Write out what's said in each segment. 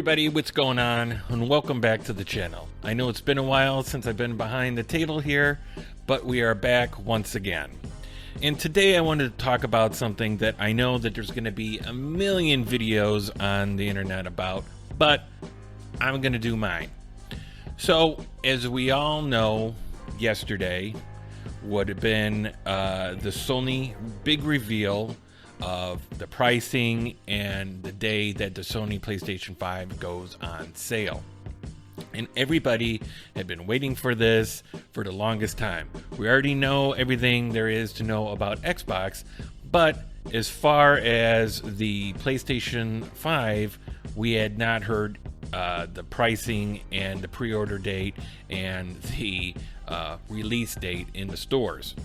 everybody, what's going on? And welcome back to the channel. I know it's been a while since I've been behind the table here, but we are back once again. And today I wanted to talk about something that I know that there's going to be a million videos on the internet about, but I'm going to do mine. So, as we all know, yesterday would have been the Sony big reveal of the pricing and the day that the Sony PlayStation 5 goes on sale. And everybody had been waiting for this for the longest time. We already know everything there is to know about Xbox, but as far as the PlayStation 5, we had not heard the pricing and the pre-order date and the release date in the stores.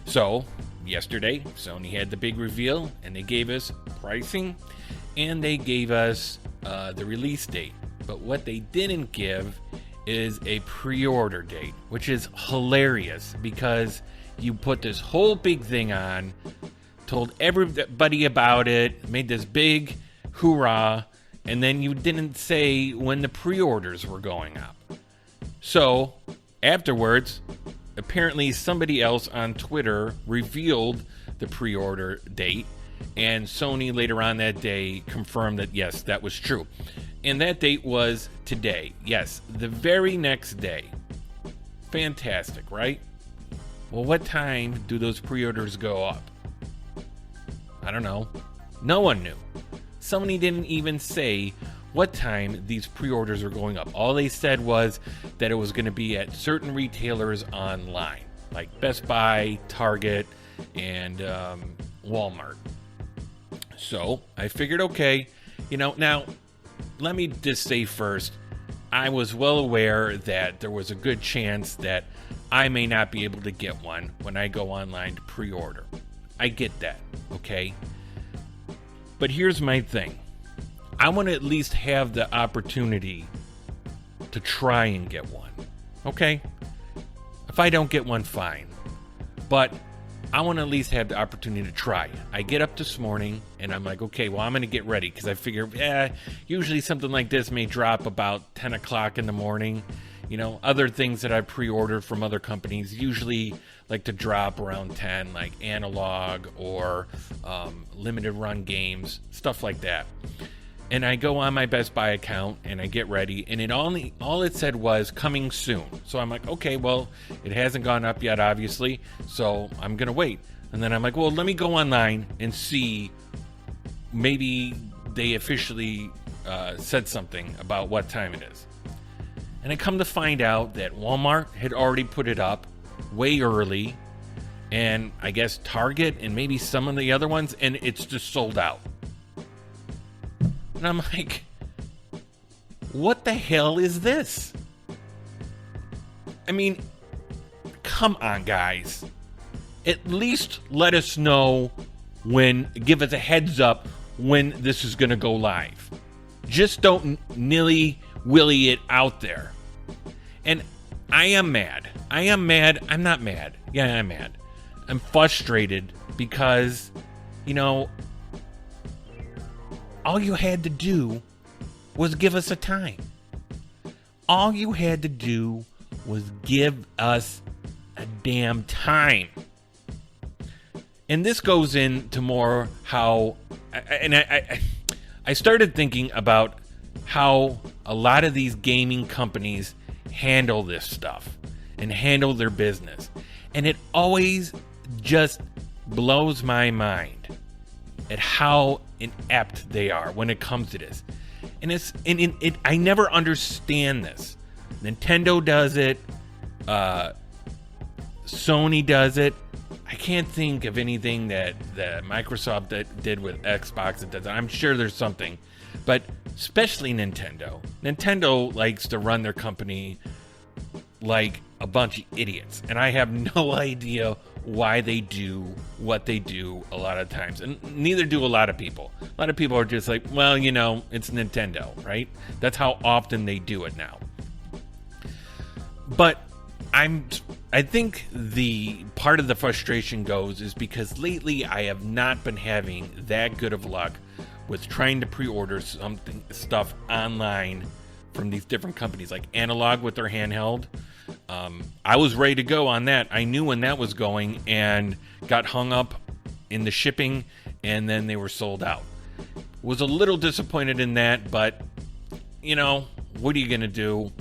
So yesterday, Sony had the big reveal, and they gave us pricing, and they gave us the release date. But what they didn't give is a pre-order date, which is hilarious because you put this whole big thing on, told everybody about it, made this big hoorah, and then you didn't say when the pre-orders were going up. So afterwards, apparently somebody else on Twitter revealed the pre-order date, and Sony later on that day confirmed that yes, that was true. And that date was today. Yes, the very next day. Fantastic, right? Well, what time do those pre-orders go up? I don't know. No one knew. Sony didn't even say what time these pre-orders are going up. All they said was that it was going to be at certain retailers online, like Best Buy, Target, and Walmart. So I figured, okay, now let me just say first, I was well aware that there was a good chance that I may not be able to get one when I go online to pre-order. I get that, okay? But here's my thing. I want to at least have the opportunity to try and get one, okay? If I don't get one, fine. But I want to at least have the opportunity to try. I get up this morning and I'm like, okay, well, I'm going to get ready because I figure, usually something like this may drop about 10 o'clock in the morning. Other things that I've pre-ordered from other companies usually like to drop around 10, like Analog or limited run games, stuff like that. And I go on my Best Buy account and I get ready, and all it said was coming soon. So I'm like, okay, well, it hasn't gone up yet, obviously, so I'm gonna wait. And then I'm like, well, let me go online and see, maybe they officially said something about what time it is. And I come to find out that Walmart had already put it up way early, and I guess Target and maybe some of the other ones, and it's just sold out. And I'm like, what the hell is this? I mean, come on, guys. At least let us know give us a heads up when this is going to go live. Just don't nilly-willy it out there. And I am mad. I'm not mad. Yeah, I'm mad. I'm frustrated because, all you had to do was give us a time. All you had to do was give us a damn time. And this goes into more how, I started thinking about how a lot of these gaming companies handle this stuff and handle their business. And it always just blows my mind at how inept they are when it comes to this. And I never understand this. Nintendo does it, Sony does it. I can't think of anything that Microsoft did with Xbox that does it. I'm sure there's something, but especially Nintendo. Nintendo likes to run their company like a bunch of idiots, and I have no idea why they do what they do a lot of times, and neither do a lot of people. A lot of people are just like, well, it's Nintendo, right? That's how often they do it now. But I think the part of the frustration is because lately I have not been having that good of luck with trying to pre-order stuff online from these different companies, like Analog with their handheld. I was ready to go on that. I knew when that was going and got hung up in the shipping, and then they were sold out. Was a little disappointed in that, but you know, what are you going to do?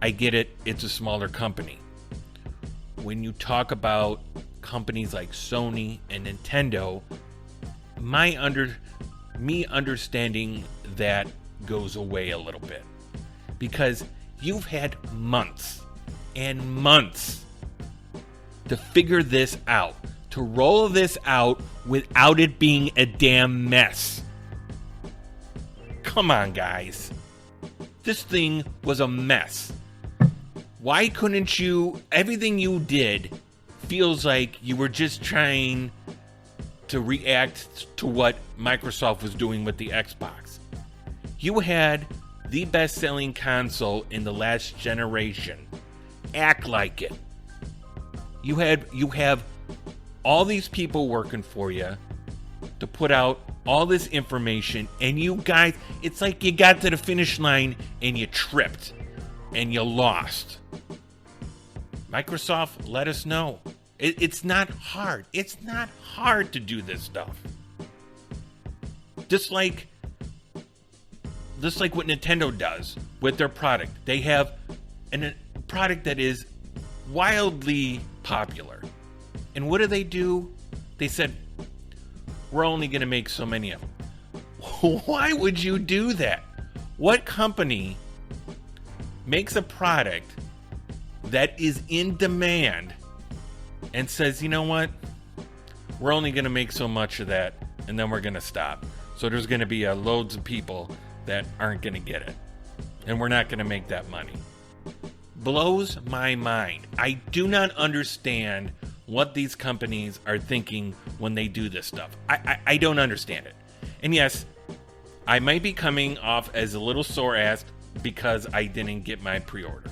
I get it. It's a smaller company. When you talk about companies like Sony and Nintendo, me understanding that goes away a little bit, because you've had months and months to figure this out, to roll this out without it being a damn mess. Come on, guys. This thing was a mess. Why couldn't you? Everything you did feels like you were just trying to react to what Microsoft was doing with the Xbox. You had the best-selling console in the last generation. Act like it. You have all these people working for you to put out all this information, and you guys, it's like you got to the finish line and you tripped and you lost. Microsoft, let us know. It's not hard. It's not hard to do this stuff. Just like what Nintendo does with their product. They have a product that is wildly popular. And what do? They said, we're only going to make so many of them. Why would you do that? What company makes a product that is in demand and says, you know what? We're only going to make so much of that, and then we're going to stop. So there's going to be loads of people that aren't going to get it. And we're not going to make that money. Blows my mind. I do not understand what these companies are thinking when they do this stuff. I don't understand it. And yes, I might be coming off as a little sore-assed because I didn't get my pre-order.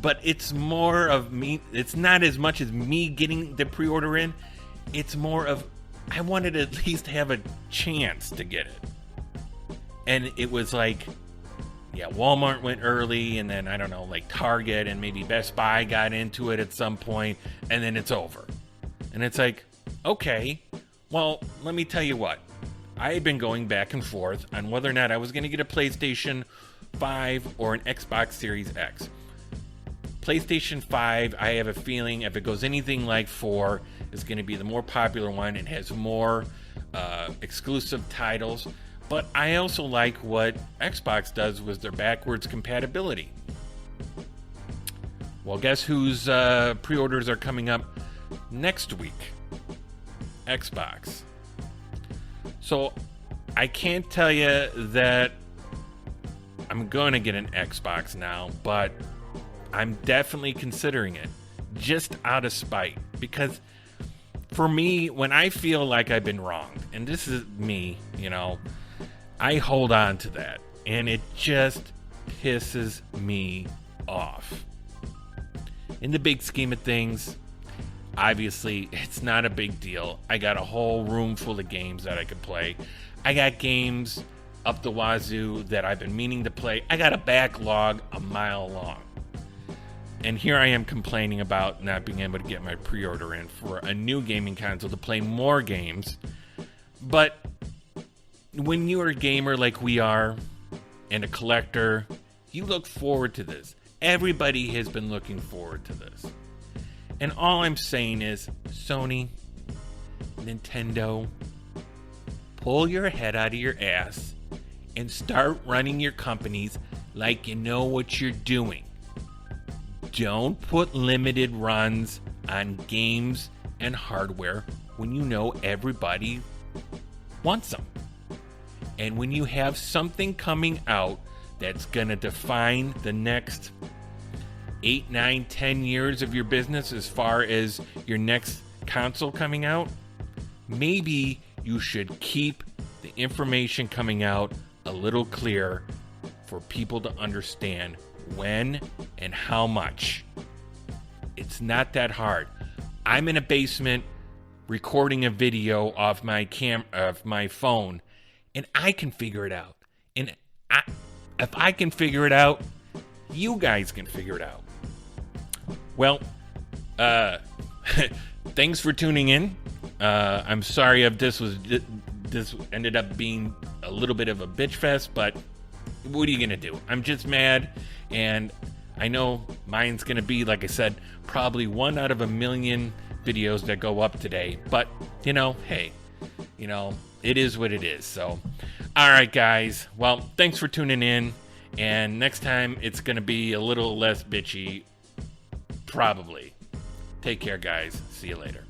But it's more of me, it's not as much as me getting the pre-order in. It's more of, I wanted to at least have a chance to get it. And it was like, yeah, Walmart went early, and then, I don't know, like Target and maybe Best Buy got into it at some point, and then it's over. And it's like, okay, well, let me tell you what. I had been going back and forth on whether or not I was going to get a PlayStation 5 or an Xbox Series X. PlayStation 5, I have a feeling if it goes anything like 4, is going to be the more popular one and has more exclusive titles. But I also like what Xbox does with their backwards compatibility. Well, guess whose pre-orders are coming up next week? Xbox. So I can't tell you that I'm going to get an Xbox now, but I'm definitely considering it just out of spite. Because for me, when I feel like I've been wronged, and this is me, you know, I hold on to that, and it just pisses me off. In the big scheme of things, obviously, it's not a big deal. I got a whole room full of games that I could play. I got games up the wazoo that I've been meaning to play. I got a backlog a mile long. And here I am complaining about not being able to get my pre-order in for a new gaming console to play more games. But when you're a gamer like we are, and a collector, you look forward to this. Everybody has been looking forward to this. And all I'm saying is, Sony, Nintendo, pull your head out of your ass and start running your companies like you know what you're doing. Don't put limited runs on games and hardware when you know everybody wants them. And when you have something coming out that's going to define the next 8, 9, 10 years of your business as far as your next console coming out, maybe you should keep the information coming out a little clearer for people to understand when and how much. It's not that hard. I'm in a basement recording a video off my phone, and I can figure it out. And if I can figure it out, you guys can figure it out. Well, thanks for tuning in. I'm sorry if this ended up being a little bit of a bitch fest, but what are you gonna do? I'm just mad, and I know mine's gonna be, like I said, probably 1 out of a million videos that go up today. But hey, it is what it is. So, all right, guys. Well, thanks for tuning in, and next time it's gonna be a little less bitchy, probably. Take care, guys. See you later.